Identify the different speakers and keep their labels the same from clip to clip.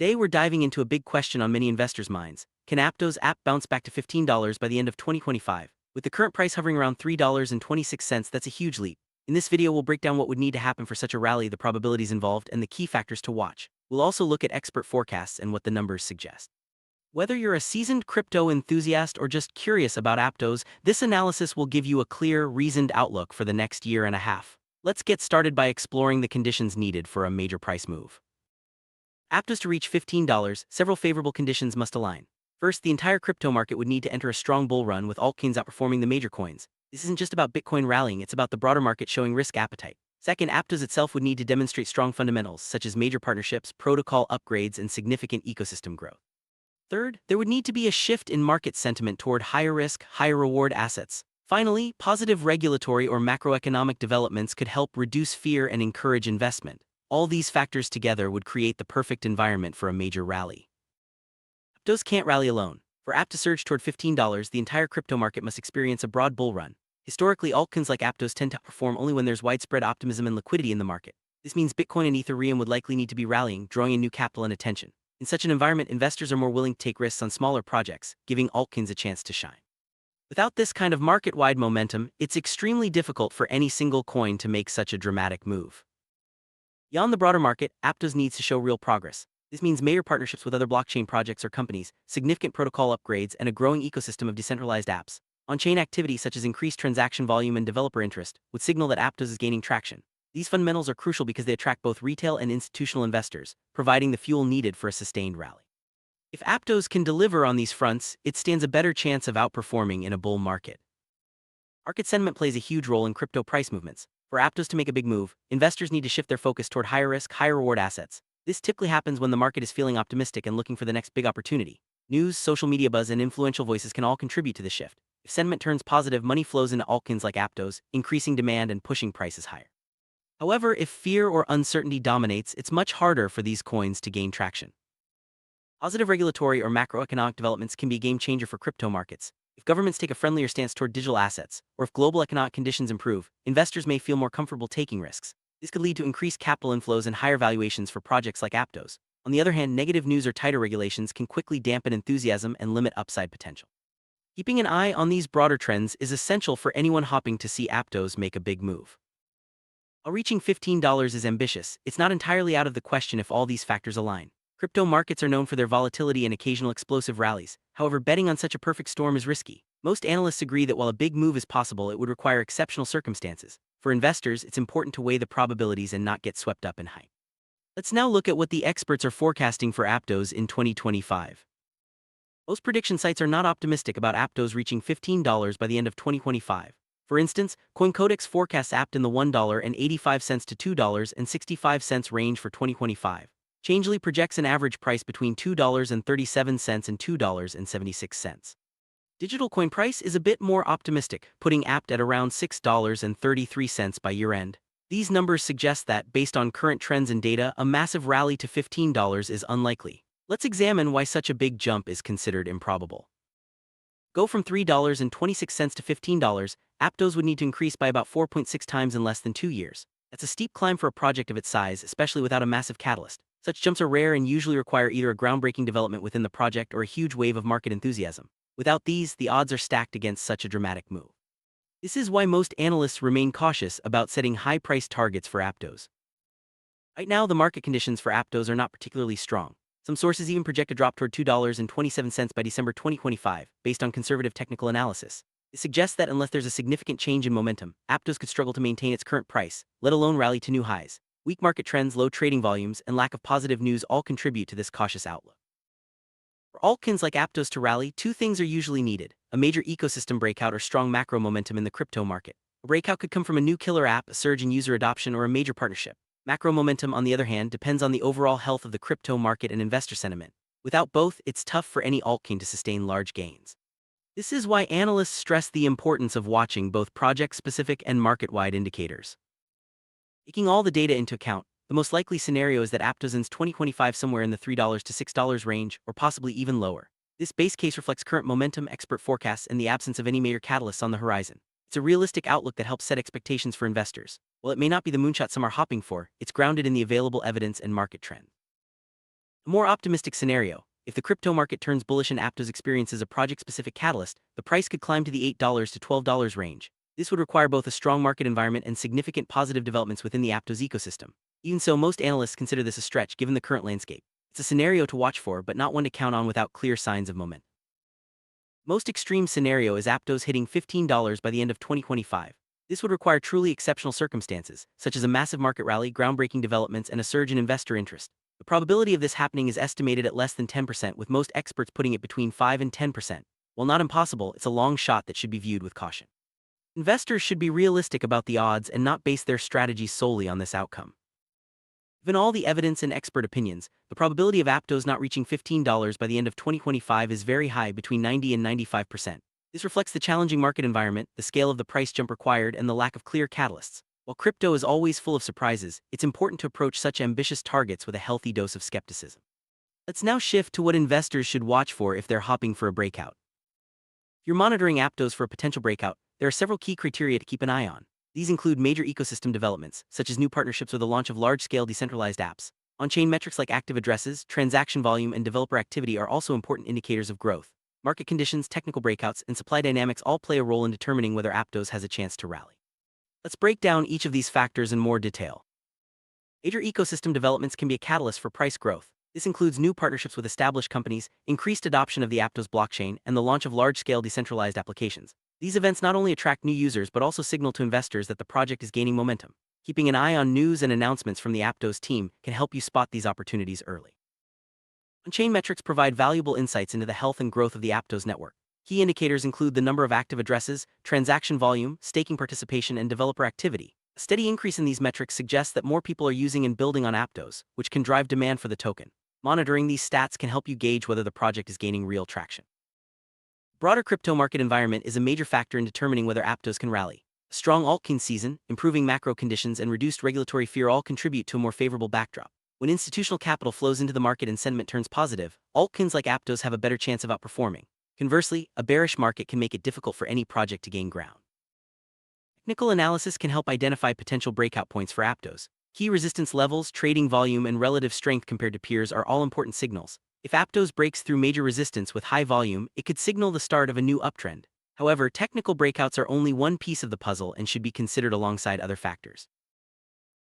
Speaker 1: Today we're diving into a big question on many investors' minds. Can Aptos app bounce back to $15 by the end of 2025? With the current price hovering around $3.26, that's a huge leap. In this video we'll break down what would need to happen for such a rally, the probabilities involved, and the key factors to watch. We'll also look at expert forecasts and what the numbers suggest. Whether you're a seasoned crypto enthusiast or just curious about Aptos, this analysis will give you a clear, reasoned outlook for the next year and a half. Let's get started by exploring the conditions needed for a major price move. Aptos to reach $15, several favorable conditions must align. First, the entire crypto market would need to enter a strong bull run with altcoins outperforming the major coins. This isn't just about Bitcoin rallying, it's about the broader market showing risk appetite. Second, Aptos itself would need to demonstrate strong fundamentals, such as major partnerships, protocol upgrades, and significant ecosystem growth. Third, there would need to be a shift in market sentiment toward higher risk, higher reward assets. Finally, positive regulatory or macroeconomic developments could help reduce fear and encourage investment. All these factors together would create the perfect environment for a major rally. Aptos can't rally alone. For app to surge toward $15, the entire crypto market must experience a broad bull run. Historically, altcoins like Aptos tend to perform only when there's widespread optimism and liquidity in the market. This means Bitcoin and Ethereum would likely need to be rallying, drawing in new capital and attention. In such an environment, investors are more willing to take risks on smaller projects, giving altcoins a chance to shine. Without this kind of market-wide momentum, it's extremely difficult for any single coin to make such a dramatic move. Beyond the broader market, Aptos needs to show real progress. This means major partnerships with other blockchain projects or companies, significant protocol upgrades, and a growing ecosystem of decentralized apps. On-chain activity such as increased transaction volume and developer interest would signal that Aptos is gaining traction. These fundamentals are crucial because they attract both retail and institutional investors, providing the fuel needed for a sustained rally. If Aptos can deliver on these fronts, it stands a better chance of outperforming in a bull market. Market sentiment plays a huge role in crypto price movements. For Aptos to make a big move, investors need to shift their focus toward higher risk, higher reward assets. This typically happens when the market is feeling optimistic and looking for the next big opportunity. News, social media buzz, and influential voices can all contribute to this shift. If sentiment turns positive, money flows into altcoins like Aptos, increasing demand and pushing prices higher. However, if fear or uncertainty dominates, it's much harder for these coins to gain traction. Positive regulatory or macroeconomic developments can be a game changer for crypto markets. If governments take a friendlier stance toward digital assets, or if global economic conditions improve, investors may feel more comfortable taking risks. This could lead to increased capital inflows and higher valuations for projects like Aptos. On the other hand, negative news or tighter regulations can quickly dampen enthusiasm and limit upside potential. Keeping an eye on these broader trends is essential for anyone hoping to see Aptos make a big move. While reaching $15 is ambitious, it's not entirely out of the question if all these factors align. Crypto markets are known for their volatility and occasional explosive rallies. However, betting on such a perfect storm is risky. Most analysts agree that while a big move is possible, it would require exceptional circumstances. For investors, it's important to weigh the probabilities and not get swept up in hype. Let's now look at what the experts are forecasting for Aptos in 2025. Most prediction sites are not optimistic about Aptos reaching $15 by the end of 2025. For instance, CoinCodex forecasts Apt in the $1.85 to $2.65 range for 2025. Changelly projects an average price between $2.37 and $2.76. Digital coin price is a bit more optimistic, putting Apt at around $6.33 by year-end. These numbers suggest that, based on current trends and data, a massive rally to $15 is unlikely. Let's examine why such a big jump is considered improbable. Go from $3.26 to $15, Aptos would need to increase by about 4.6 times in less than 2 years. That's a steep climb for a project of its size, especially without a massive catalyst. Such jumps are rare and usually require either a groundbreaking development within the project or a huge wave of market enthusiasm. Without these, the odds are stacked against such a dramatic move. This is why most analysts remain cautious about setting high-price targets for Aptos. Right now, the market conditions for Aptos are not particularly strong. Some sources even project a drop toward $2.27 by December 2025, based on conservative technical analysis. It suggests that unless there's a significant change in momentum, Aptos could struggle to maintain its current price, let alone rally to new highs. Weak market trends, low trading volumes, and lack of positive news all contribute to this cautious outlook. For altcoins like Aptos to rally, two things are usually needed: a major ecosystem breakout or strong macro momentum in the crypto market. A breakout could come from a new killer app, a surge in user adoption, or a major partnership. Macro momentum, on the other hand, depends on the overall health of the crypto market and investor sentiment. Without both, it's tough for any altcoin to sustain large gains. This is why analysts stress the importance of watching both project-specific and market-wide indicators. Taking all the data into account, the most likely scenario is that Aptos ends 2025 somewhere in the $3 to $6 range, or possibly even lower. This base case reflects current momentum, expert forecasts, and the absence of any major catalysts on the horizon. It's a realistic outlook that helps set expectations for investors. While it may not be the moonshot some are hoping for, it's grounded in the available evidence and market trend. A more optimistic scenario: if the crypto market turns bullish and Aptos experiences a project-specific catalyst, the price could climb to the $8 to $12 range. This would require both a strong market environment and significant positive developments within the Aptos ecosystem. Even so, most analysts consider this a stretch given the current landscape. It's a scenario to watch for, but not one to count on without clear signs of momentum. Most extreme scenario is Aptos hitting $15 by the end of 2025. This would require truly exceptional circumstances, such as a massive market rally, groundbreaking developments, and a surge in investor interest. The probability of this happening is estimated at less than 10%, with most experts putting it between 5 and 10%. While not impossible, it's a long shot that should be viewed with caution. Investors should be realistic about the odds and not base their strategies solely on this outcome. Given all the evidence and expert opinions, the probability of Aptos not reaching $15 by the end of 2025 is very high, between 90 and 95%. This reflects the challenging market environment, the scale of the price jump required, and the lack of clear catalysts. While crypto is always full of surprises, it's important to approach such ambitious targets with a healthy dose of skepticism. Let's now shift to what investors should watch for if they're hopping for a breakout. If you're monitoring Aptos for a potential breakout, there are several key criteria to keep an eye on. These include major ecosystem developments, such as new partnerships or the launch of large-scale decentralized apps. On-chain metrics like active addresses, transaction volume, and developer activity are also important indicators of growth. Market conditions, technical breakouts, and supply dynamics all play a role in determining whether Aptos has a chance to rally. Let's break down each of these factors in more detail. Major ecosystem developments can be a catalyst for price growth. This includes new partnerships with established companies, increased adoption of the Aptos blockchain, and the launch of large-scale decentralized applications. These events not only attract new users but also signal to investors that the project is gaining momentum. Keeping an eye on news and announcements from the Aptos team can help you spot these opportunities early. On-chain metrics provide valuable insights into the health and growth of the Aptos network. Key indicators include the number of active addresses, transaction volume, staking participation, and developer activity. A steady increase in these metrics suggests that more people are using and building on Aptos, which can drive demand for the token. Monitoring these stats can help you gauge whether the project is gaining real traction. Broader crypto market environment is a major factor in determining whether Aptos can rally. A strong altcoin season, improving macro conditions, and reduced regulatory fear all contribute to a more favorable backdrop. When institutional capital flows into the market and sentiment turns positive, altcoins like Aptos have a better chance of outperforming. Conversely, a bearish market can make it difficult for any project to gain ground. Technical analysis can help identify potential breakout points for Aptos. Key resistance levels, trading volume, and relative strength compared to peers are all important signals. If Aptos breaks through major resistance with high volume, it could signal the start of a new uptrend. However, technical breakouts are only one piece of the puzzle and should be considered alongside other factors.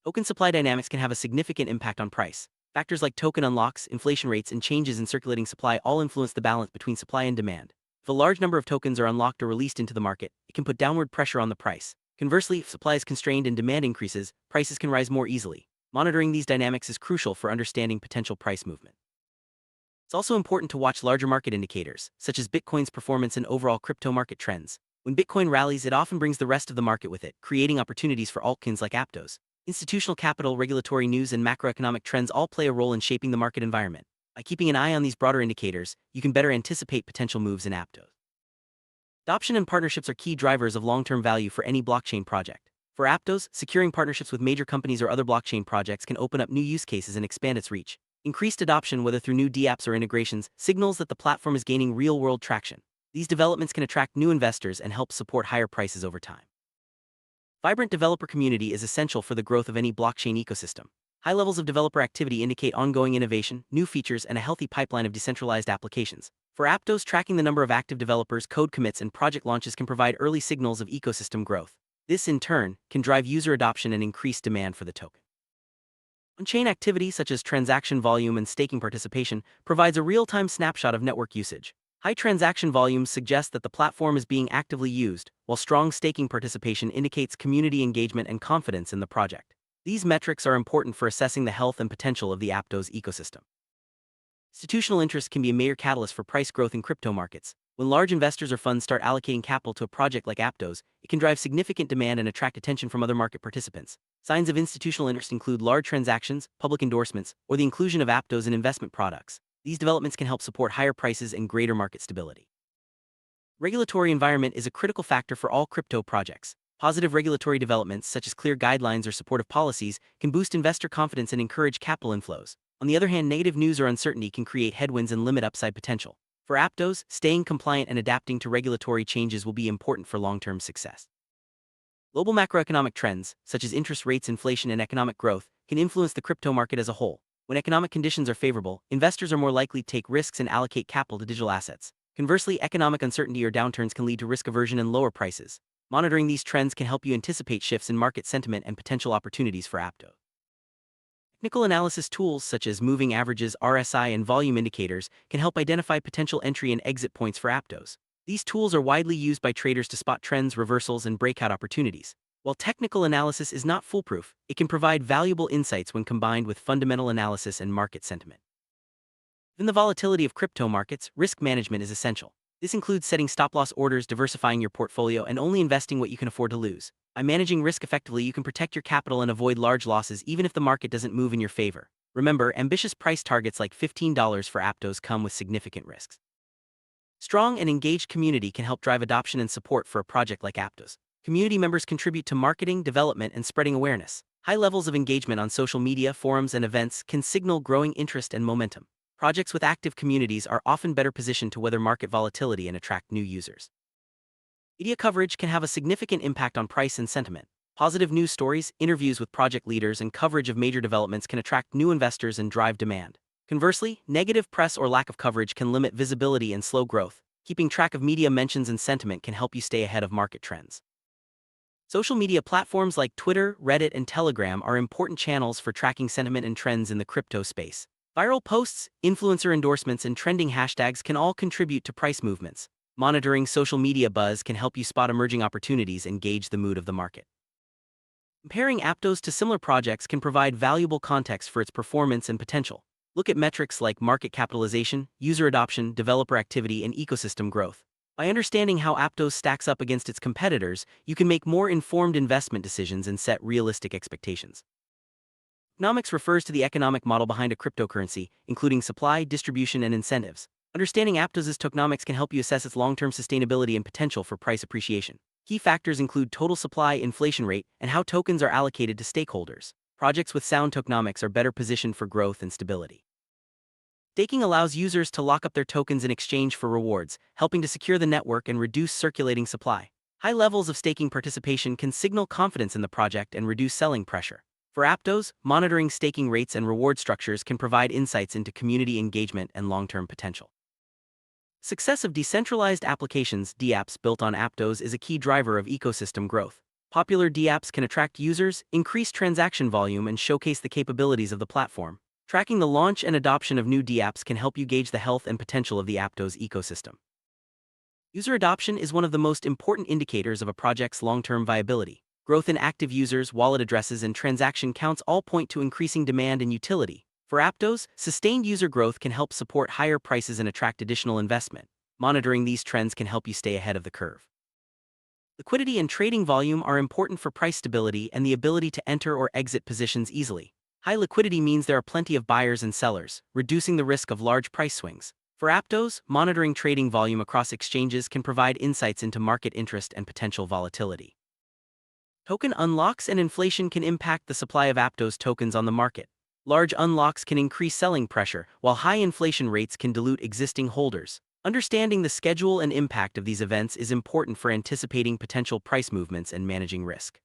Speaker 1: Token supply dynamics can have a significant impact on price. Factors like token unlocks, inflation rates, and changes in circulating supply all influence the balance between supply and demand. If a large number of tokens are unlocked or released into the market, it can put downward pressure on the price. Conversely, if supply is constrained and demand increases, prices can rise more easily. Monitoring these dynamics is crucial for understanding potential price movement. It's also important to watch larger market indicators, such as Bitcoin's performance and overall crypto market trends. When Bitcoin rallies, it often brings the rest of the market with it, creating opportunities for altcoins like Aptos. Institutional capital, regulatory news, and macroeconomic trends all play a role in shaping the market environment. By keeping an eye on these broader indicators, you can better anticipate potential moves in Aptos. Adoption and partnerships are key drivers of long-term value for any blockchain project. For Aptos, securing partnerships with major companies or other blockchain projects can open up new use cases and expand its reach. Increased adoption, whether through new dApps or integrations, signals that the platform is gaining real-world traction. These developments can attract new investors and help support higher prices over time. Vibrant developer community is essential for the growth of any blockchain ecosystem. High levels of developer activity indicate ongoing innovation, new features, and a healthy pipeline of decentralized applications. For Aptos, tracking the number of active developers, code commits, and project launches can provide early signals of ecosystem growth. This, in turn, can drive user adoption and increase demand for the token. On-chain activity, such as transaction volume and staking participation, provides a real-time snapshot of network usage. High transaction volumes suggest that the platform is being actively used, while strong staking participation indicates community engagement and confidence in the project. These metrics are important for assessing the health and potential of the Aptos ecosystem. Institutional interest can be a major catalyst for price growth in crypto markets. When large investors or funds start allocating capital to a project like Aptos, it can drive significant demand and attract attention from other market participants. Signs of institutional interest include large transactions, public endorsements, or the inclusion of Aptos in investment products. These developments can help support higher prices and greater market stability. Regulatory environment is a critical factor for all crypto projects. Positive regulatory developments, such as clear guidelines or supportive policies, can boost investor confidence and encourage capital inflows. On the other hand, negative news or uncertainty can create headwinds and limit upside potential. For Aptos, staying compliant and adapting to regulatory changes will be important for long-term success. Global macroeconomic trends, such as interest rates, inflation, and economic growth, can influence the crypto market as a whole. When economic conditions are favorable, investors are more likely to take risks and allocate capital to digital assets. Conversely, economic uncertainty or downturns can lead to risk aversion and lower prices. Monitoring these trends can help you anticipate shifts in market sentiment and potential opportunities for Aptos. Technical analysis tools such as moving averages, RSI, and volume indicators can help identify potential entry and exit points for Aptos. These tools are widely used by traders to spot trends, reversals, and breakout opportunities. While technical analysis is not foolproof, it can provide valuable insights when combined with fundamental analysis and market sentiment. In the volatility of crypto markets, risk management is essential. This includes setting stop-loss orders, diversifying your portfolio, and only investing what you can afford to lose. By managing risk effectively, you can protect your capital and avoid large losses even if the market doesn't move in your favor. Remember, ambitious price targets like $15 for Aptos come with significant risks. Strong and engaged community can help drive adoption and support for a project like Aptos. Community members contribute to marketing, development, and spreading awareness. High levels of engagement on social media, forums, and events can signal growing interest and momentum. Projects with active communities are often better positioned to weather market volatility and attract new users. Media coverage can have a significant impact on price and sentiment. Positive news stories, interviews with project leaders, and coverage of major developments can attract new investors and drive demand. Conversely, negative press or lack of coverage can limit visibility and slow growth. Keeping track of media mentions and sentiment can help you stay ahead of market trends. Social media platforms like Twitter, Reddit, and Telegram are important channels for tracking sentiment and trends in the crypto space. Viral posts, influencer endorsements, and trending hashtags can all contribute to price movements. Monitoring social media buzz can help you spot emerging opportunities and gauge the mood of the market. Comparing Aptos to similar projects can provide valuable context for its performance and potential. Look at metrics like market capitalization, user adoption, developer activity, and ecosystem growth. By understanding how Aptos stacks up against its competitors, you can make more informed investment decisions and set realistic expectations. Economics refers to the economic model behind a cryptocurrency, including supply, distribution, and incentives. Understanding Aptos' tokenomics can help you assess its long-term sustainability and potential for price appreciation. Key factors include total supply, inflation rate, and how tokens are allocated to stakeholders. Projects with sound tokenomics are better positioned for growth and stability. Staking allows users to lock up their tokens in exchange for rewards, helping to secure the network and reduce circulating supply. High levels of staking participation can signal confidence in the project and reduce selling pressure. For Aptos, monitoring staking rates and reward structures can provide insights into community engagement and long-term potential. Success of decentralized applications (dApps) built on Aptos is a key driver of ecosystem growth. Popular dApps can attract users, increase transaction volume, and showcase the capabilities of the platform. Tracking the launch and adoption of new dApps can help you gauge the health and potential of the Aptos ecosystem. User adoption is one of the most important indicators of a project's long-term viability. Growth in active users, wallet addresses, and transaction counts all point to increasing demand and utility. For Aptos, sustained user growth can help support higher prices and attract additional investment. Monitoring these trends can help you stay ahead of the curve. Liquidity and trading volume are important for price stability and the ability to enter or exit positions easily. High liquidity means there are plenty of buyers and sellers, reducing the risk of large price swings. For Aptos, monitoring trading volume across exchanges can provide insights into market interest and potential volatility. Token unlocks and inflation can impact the supply of Aptos tokens on the market. Large unlocks can increase selling pressure, while high inflation rates can dilute existing holders. Understanding the schedule and impact of these events is important for anticipating potential price movements and managing risk.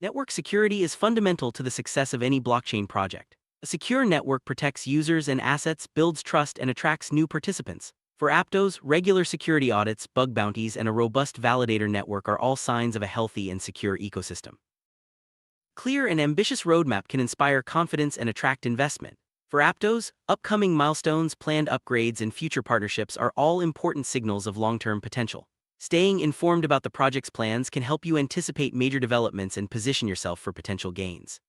Speaker 1: Network security is fundamental to the success of any blockchain project. A secure network protects users and assets, builds trust, and attracts new participants. For Aptos, regular security audits, bug bounties, and a robust validator network are all signs of a healthy and secure ecosystem. Clear and ambitious roadmap can inspire confidence and attract investment. For Aptos, upcoming milestones, planned upgrades, and future partnerships are all important signals of long-term potential. Staying informed about the project's plans can help you anticipate major developments and position yourself for potential gains.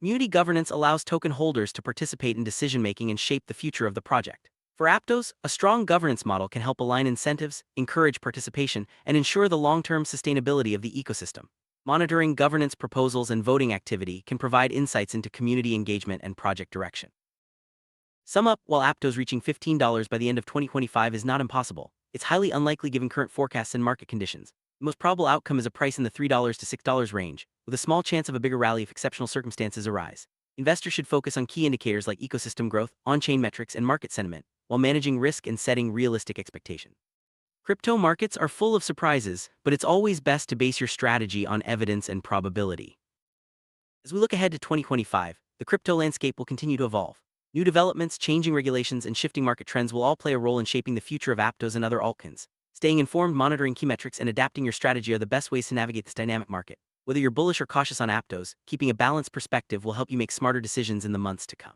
Speaker 1: Community governance allows token holders to participate in decision-making and shape the future of the project. For Aptos, a strong governance model can help align incentives, encourage participation, and ensure the long-term sustainability of the ecosystem. Monitoring governance proposals and voting activity can provide insights into community engagement and project direction. Sum up, while Aptos reaching $15 by the end of 2025 is not impossible, it's highly unlikely given current forecasts and market conditions. The most probable outcome is a price in the $3 to $6 range, with a small chance of a bigger rally if exceptional circumstances arise. Investors should focus on key indicators like ecosystem growth, on-chain metrics, and market sentiment, while managing risk and setting realistic expectations. Crypto markets are full of surprises, but it's always best to base your strategy on evidence and probability. As we look ahead to 2025, the crypto landscape will continue to evolve. New developments, changing regulations, and shifting market trends will all play a role in shaping the future of Aptos and other altcoins. Staying informed, monitoring key metrics, and adapting your strategy are the best ways to navigate this dynamic market. Whether you're bullish or cautious on Aptos, keeping a balanced perspective will help you make smarter decisions in the months to come.